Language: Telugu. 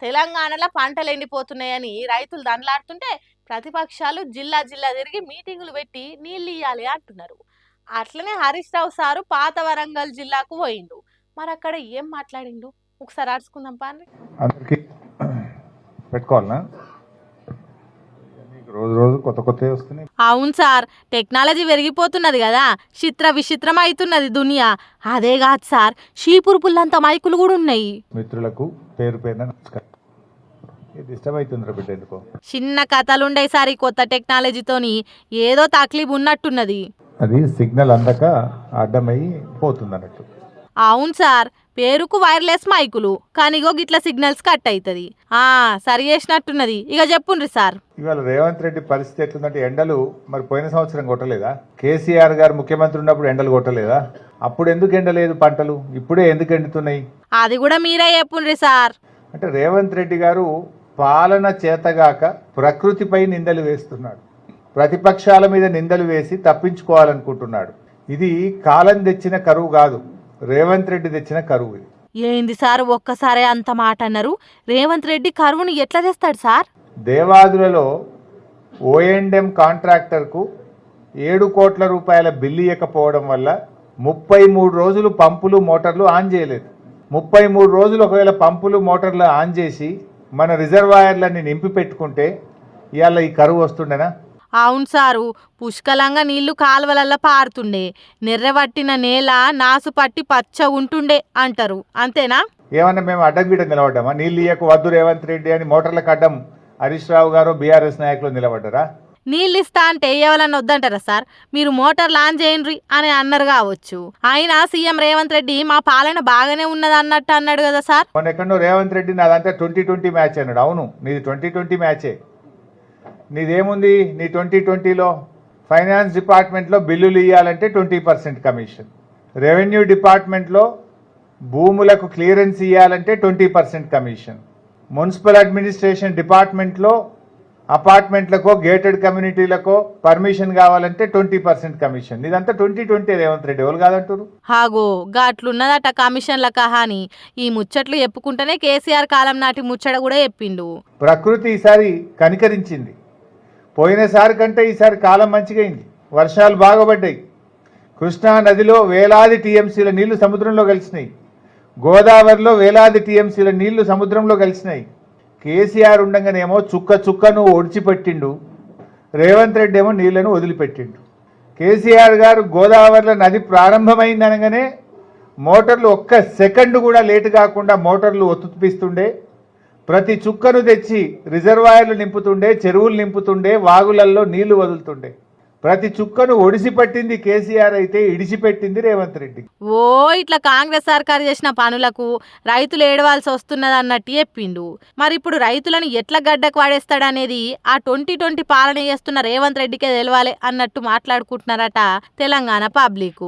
తెలంగాణలో పంటలు ఎండిపోతున్నాయని రైతులు దండలాడుతుంటే ప్రతిపక్షాలు జిల్లా జిల్లా తిరిగి మీటింగులు పెట్టి నీళ్లు ఇయ్యాలి అంటున్నారు. అట్లనే హరీష్ రావు సారు పాత వరంగల్ జిల్లాకు పోయిండు. మరి అక్కడ ఏం మాట్లాడిండు ఒకసారి అడుచుకుందాం పాండి. అందరికీ పెట్టుకోవాలనా? రోజు రోజు కొత్త కొత్తవి వస్తున్నాయి. అవును సార్, టెక్నాలజీ పెరిగిపోతున్నది కదా, చిత్ర విచిత్రం అవుతున్నది దునియా. అదే కాదు సార్, షీపురు పుల్లంత మైకులు కూడా ఉన్నాయి. మిత్రులకు పేరు పేరున నమస్కారం. డిస్టర్బ్ అవుతుంది బిడ్డ ఎందుకో. చిన్న కథలుండే సార్ ఈ కొత్త టెక్నాలజీతోని ఏదో తక్లీఫ్ ఉన్నట్టున్నది. అది సిగ్నల్ అందక అడ్డమై పోతుంది అన్నట్టు. అవును సార్, పేరుకు వైర్లెస్ మైకులు కానీ ఇగో గిట్ల సిగ్నల్స్ కట్ అవుతుంది. సరి చేసినట్టున్నది. ఇక చెప్పుండ్రి సార్. ఇవాళ రేవంత్ రెడ్డి పరిస్థితి ఎట్లుందంటే, ఎండలు మరి పోయిన సంవత్సరం కొట్టలేదా? కేసీఆర్ గారు ముఖ్యమంత్రి ఉన్నప్పుడు ఎండలు కొట్టలేదా? అప్పుడు ఎందుకు ఎండలేదు పంటలు, ఇప్పుడే ఎందుకు ఎండుతున్నాయి? అది కూడా మీరే చెప్పుండ్రి సార్. అంటే రేవంత్ రెడ్డి గారు పాలన చేతగాక ప్రకృతిపై నిందలు వేస్తున్నాడు, ప్రతిపక్షాల మీద నిందలు వేసి తప్పించుకోవాలనుకుంటున్నాడు. ఇది కాలం తెచ్చిన కరువు కాదు, రేవంత్ రెడ్డి తెచ్చిన కరువు. ఇది ఏంది సార్ ఒక్కసారి అంత మాట అన్నారు? రేవంత్ రెడ్డి కరువును ఎట్లా తెస్తాడు సార్? దేవాదులలో ఓఎండ్ఎం కాంట్రాక్టర్కు 7 కోట్ల రూపాయల బిల్లు ఇవ్వకపోవడం వల్ల 33 రోజులు పంపులు మోటార్లు ఆన్ చేయలేదు. 33 రోజులు ఒకవేళ పంపులు మోటార్లు ఆన్ చేసి మన రిజర్వాయర్లన్నీ నింపి పెట్టుకుంటే ఇవాళ ఈ కరువు వస్తుండేనా? అవును సారు, పుష్కలంగా నీళ్లు కాలువలల్లా పారుతుండే, నెర్రవట్టిన నేల నాసు పట్టి పచ్చ ఉంటుండే అంటారు, అంతేనా? ఏమన్నా మేము అడ్డగిడ్డ నిలబడ్డామా? నీళ్ళు ఇయ్యకు వద్దు రేవంత్ రెడ్డి అని మోటార్లకు అడ్డం హరీష్ రావు గారు బీఆర్ఎస్ నాయకులు నిలబడ్డారా? నీళ్ళు ఇస్తా అంటే ఎవరన్నా వద్దంటారా సార్? మీరు మోటార్ లాంచ్ చేయండి అని అన్నారు కావచ్చు. అయినా సీఎం రేవంత్ రెడ్డి మా పాలన బాగానే ఉన్నది అన్నట్టు అన్నాడు కదా సార్. మొన్న ఎక్కడో రేవంత్ రెడ్డి నాదంతా 2020 మ్యాచ్ అన్నాడు. అవును, నీది 2020 మ్యాచే. నీదేముంది? నీ 2020లో ఫైనాన్స్ డిపార్ట్మెంట్లో బిల్లులు ఇవ్వాలంటే 20% కమిషన్, రెవెన్యూ డిపార్ట్మెంట్లో భూములకు క్లియరెన్స్ ఇవ్వాలంటే 20% కమిషన్, మున్సిపల్ అడ్మినిస్ట్రేషన్ డిపార్ట్మెంట్లో అపార్ట్మెంట్లకో గేటెడ్ కమ్యూనిటీలకో పర్మిషన్ కావాలంటే 20% కమిషన్. ఇదంతా 2020 రేవంత్ రెడ్డి ఎవరు కాదంటారు? హాగో గాట్లున్నదట కమిషన్ల కహాని. ఈ ముచ్చట్లు చెప్పుకుంటేనే కేసీఆర్ కాలం నాటి ముచ్చట కూడా చెప్పిండు. ప్రకృతి ఈసారి కనికరించింది. పోయినసారి కంటే ఈసారి కాలం మంచిగైంది. వర్షాలు బాగుపడ్డాయి. కృష్ణా నదిలో వేలాది టీఎంసీల నీళ్లు సముద్రంలో కలిసినాయి. గోదావరిలో వేలాది టీఎంసీల నీళ్లు సముద్రంలో కలిసినాయి. కేసీఆర్ ఉండగానేమో చుక్క చుక్కను ఒడిచిపెట్టిండు, రేవంత్ రెడ్డి ఏమో నీళ్లను వదిలిపెట్టిండు. కేసీఆర్ గారు గోదావరిలో నది ప్రారంభమైంది అనగానే మోటార్లు ఒక్క సెకండ్ కూడా లేటు కాకుండా మోటార్లు ఒత్తుపిస్తుండే, ప్రతి చుక్కను తెచ్చి రిజర్వాయర్లు నింపుతుండే, చెరువులు నింపుతుండే, వాగులల్లో నీళ్లు వదులుతుండే. ప్రతి చుక్కను ఒడిసిపట్టింది కేసీఆర్ అయితే ఇడిచిపెట్టింది రేవంత్ రెడ్డి. ఓ ఇట్లా కాంగ్రెస్ సర్కారు చేసిన పనులకు రైతులు ఏడవాల్సి వస్తున్నది అన్నట్టు చెప్పిండు. మరి ఇప్పుడు రైతులను ఎట్లా గడ్డకు వాడేస్తాడనేది ఆ 2020 పాలన చేస్తున్న రేవంత్ రెడ్డికే తెలవాలి అన్నట్టు మాట్లాడుకుంటున్నారట తెలంగాణ పబ్లిక్.